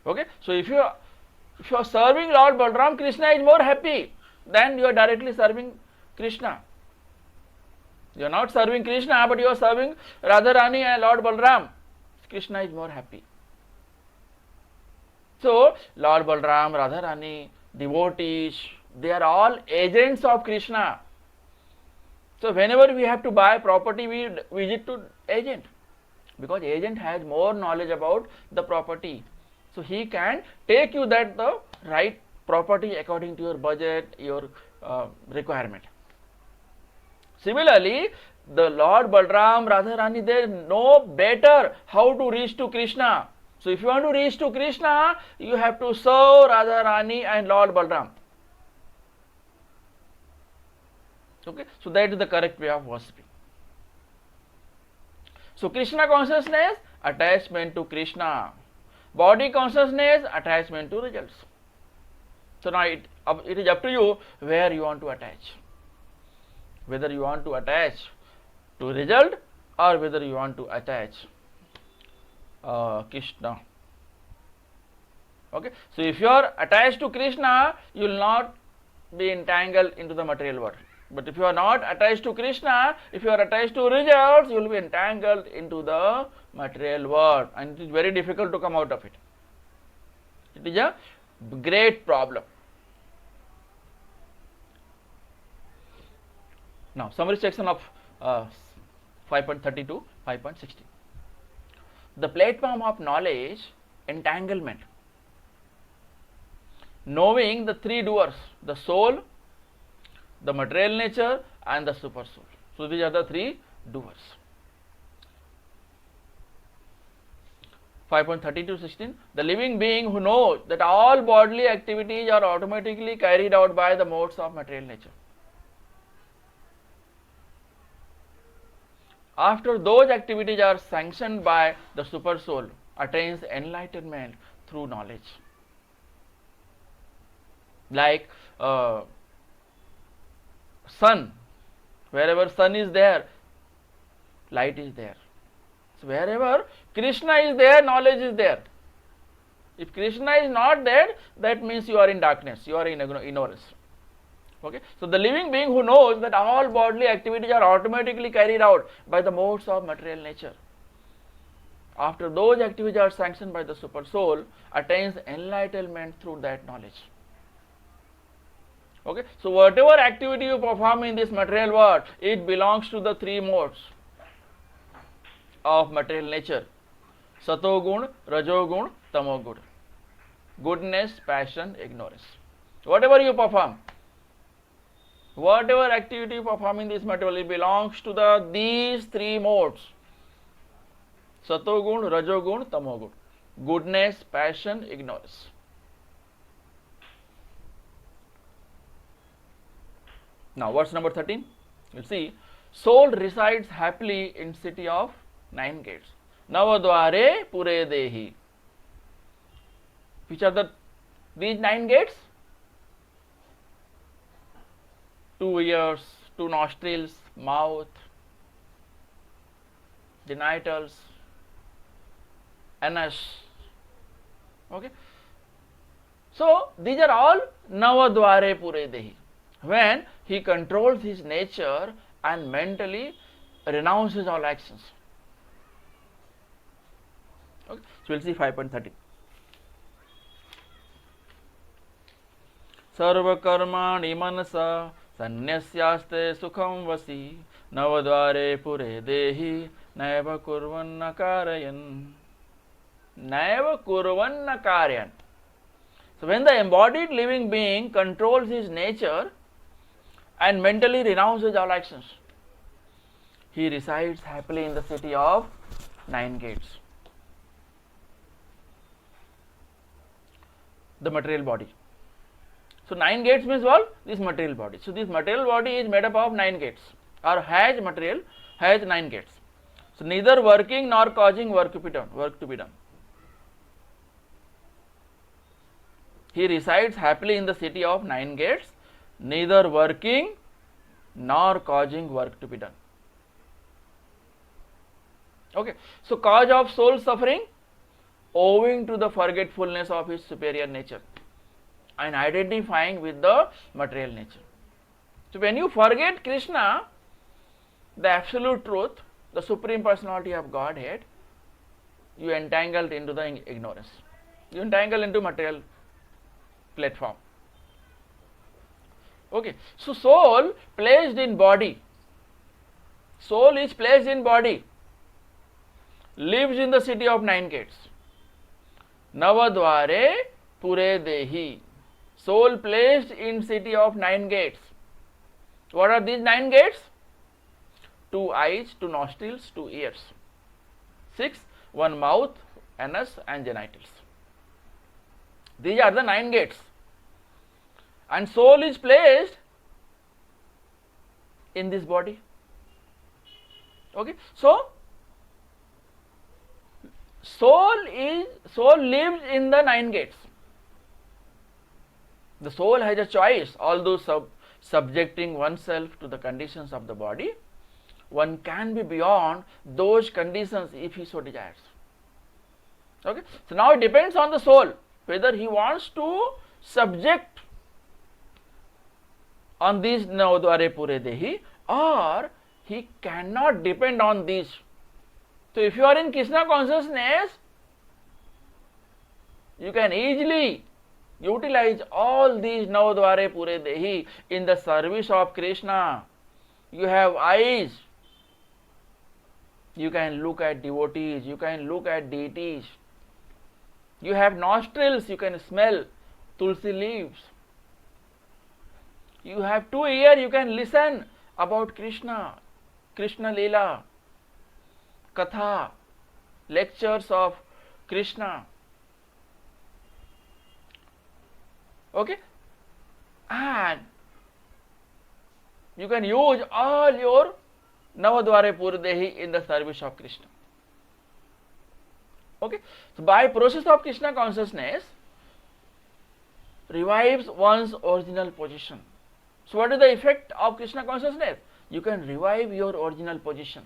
Okay, so if you are serving Lord Balram, Krishna is more happy than you are directly serving Krishna. You are not serving Krishna, but you are serving Radharani and Lord Balram. Krishna is more happy. So Lord Balram, Radharani, devotees, they are all agents of Krishna. So whenever we have to buy property, we visit to agent, because agent has more knowledge about the property. So he can take you that the right property according to your budget, your requirement. Similarly, the Lord Balram, Radharani, they know better how to reach to Krishna. So if you want to reach to Krishna, you have to serve Radharani and Lord Balram. Okay, so that is the correct way of worshipping. So Krishna consciousness, attachment to Krishna. Body consciousness, attachment to results. So now it is up to you where you want to attach. Whether you want to attach to result or whether you want to attach Krishna. Okay, so if you are attached to Krishna, you will not be entangled into the material world. But if you are not attached to Krishna, if you are attached to results, you will be entangled into the material world, and it is very difficult to come out of it. It is a great problem. Now, summary section of 5.30 to 5.16. The platform of knowledge, entanglement. Knowing the three doers, the soul, the material nature and the super soul. So these are the three doers. 5.30 to 16. The living being who knows that all bodily activities are automatically carried out by the modes of material nature. After those activities are sanctioned by the super soul, attains enlightenment through knowledge. Like sun, wherever sun is there, light is there. So wherever Krishna is there, knowledge is there. If Krishna is not there, that means you are in darkness, you are in ignorance. Okay, so the living being who knows that all bodily activities are automatically carried out by the modes of material nature, after those activities are sanctioned by the super soul, attains enlightenment through that knowledge. Okay, so whatever activity you perform in this material world, it belongs to the three modes of material nature: sato gun, rajo gun, tamo gun. Goodness, passion, ignorance. Whatever you perform, whatever activity you perform in this material, it belongs to these three modes: sato gun, rajo gun, tamo gun. Goodness, passion, ignorance. Now, verse number 13. You see, soul resides happily in city of 9 gates. Navadware pure dehi. Which are these 9 gates? 2 ears, 2 nostrils, mouth, genitals, anus. Okay. So these are all Navadware pure dehi. When he controls his nature and mentally renounces all actions. Okay. So we'll see 5.30. Sarva karmani manasa sannasyaste sukham vasi navadware pure dehi naiva kurvanna karayan. Naiva kurvanna karayan. So when the embodied living being controls his nature and mentally renounces all actions, he resides happily in the city of 9 gates. The material body. So 9 gates means what? This material body. So this material body is made up of 9 gates, or has 9 gates. So neither working nor causing work to be done. He resides happily in the city of 9 gates, neither working nor causing work to be done. Okay. So cause of soul suffering, owing to the forgetfulness of his superior nature and identifying with the material nature. So when you forget Krishna, the absolute truth, the supreme personality of Godhead, you entangled into the ignorance. You entangle into material platform. Okay. So soul placed in body. Soul is placed in body. Lives in the city of 9 gates. Navadware pure dehi. Soul placed in city of 9 gates. What are these 9 gates? 2 eyes, 2 nostrils, 2 ears. 6, 1 mouth, anus and genitals. These are the 9 gates. And soul is placed in this body. Okay. So soul lives in the 9 gates. The soul has a choice, although subjecting oneself to the conditions of the body, one can be beyond those conditions if he so desires. Okay. So now it depends on the soul whether he wants to subject on these Navadware pure dehi, or he cannot depend on these. So if you are in Krishna consciousness, you can easily utilize all these Navadware pure dehi in the service of Krishna. You have eyes, you can look at devotees, you can look at deities. You have nostrils, you can smell tulsi leaves. You have 2 ears, you can listen about Krishna, Krishna Leela, Katha, lectures of Krishna. Okay. And you can use all your Navadware pure dehi in the service of Krishna. Okay. So by process of Krishna consciousness, revives one's original position. So what is the effect of Krishna consciousness? You can revive your original position.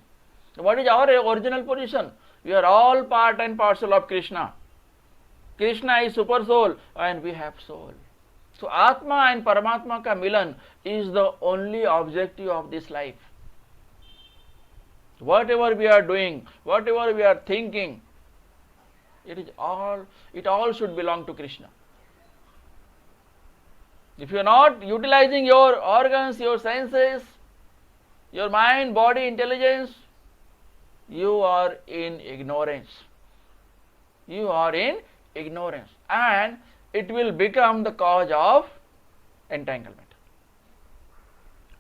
So what is our original position? We are all part and parcel of Krishna. Krishna is super soul and we have soul. So Atma and Paramatma ka milan is the only objective of this life. Whatever we are doing, whatever we are thinking, it all should belong to Krishna. If you are not utilizing your organs, your senses, your mind, body, intelligence, you are in ignorance. You are in ignorance, and it will become the cause of entanglement.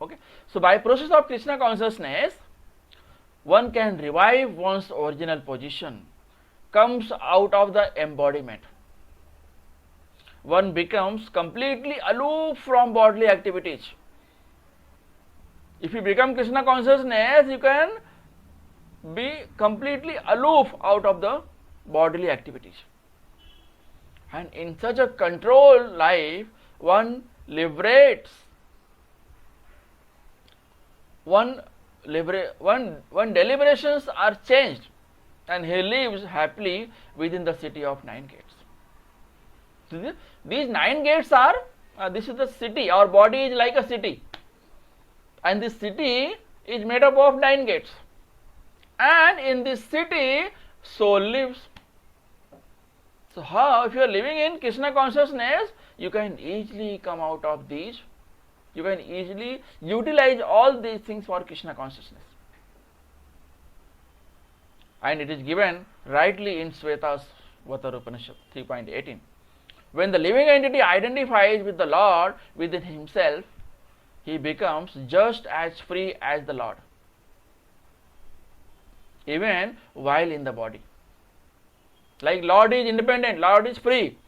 Okay. So by process of Krishna consciousness, one can revive one's original position, comes out of the embodiment. One becomes completely aloof from bodily activities. If you become Krishna consciousness, you can be completely aloof out of the bodily activities. And in such a controlled life, one liberates, one deliberations are changed, and he lives happily within the city of 9 gates. These 9 gates are, this is the city, our body is like a city, and this city is made up of 9 gates, and in this city soul lives. So how, if you are living in Krishna consciousness, you can easily come out of these, you can easily utilize all these things for Krishna consciousness. And it is given rightly in Shvetas Vatar Upanishad 3.18. When the living entity identifies with the Lord within himself, he becomes just as free as the Lord, even while in the body. Like Lord is independent, Lord is free.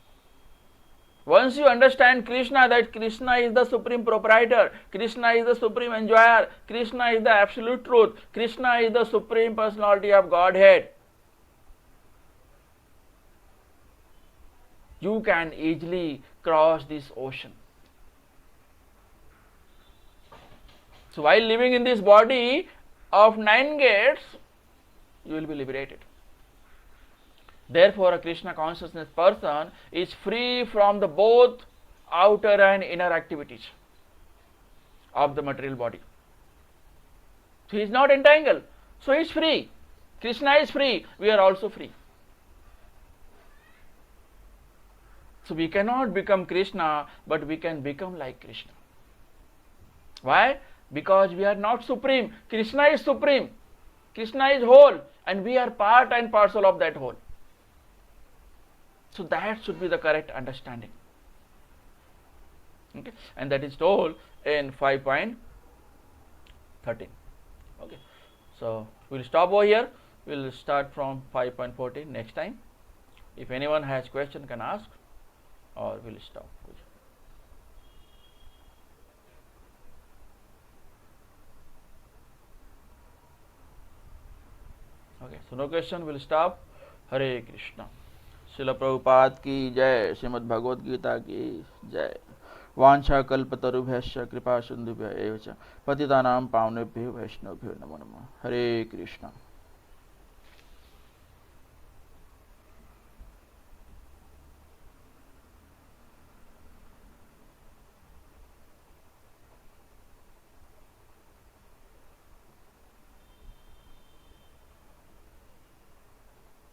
Once you understand Krishna, that Krishna is the supreme proprietor, Krishna is the supreme enjoyer, Krishna is the absolute truth, Krishna is the supreme personality of Godhead, you can easily cross this ocean. So while living in this body of 9 gates, you will be liberated. Therefore, a Krishna consciousness person is free from the both outer and inner activities of the material body. So he is not entangled. So he is free. Krishna is free. We are also free. So we cannot become Krishna, but we can become like Krishna. Why? Because we are not supreme. Krishna is supreme. Krishna is whole, and we are part and parcel of that whole. So that should be the correct understanding. Okay, and that is told in 5.13. Okay, so we will stop over here. We will start from 5.14 next time. If anyone has question, can ask, or we will stop. Okay, so no question, we will stop. Hare Krishna. Srila Prabhupada की जय। श्रीमद् भगवद गीता की जय। वाञ्छा कल्पतरुभ्यश्च कृपा सिन्धुभ्य एव च पतितानां पावनेभ्यो वैष्णवेभ्यो नमो नमः। हरे कृष्ण।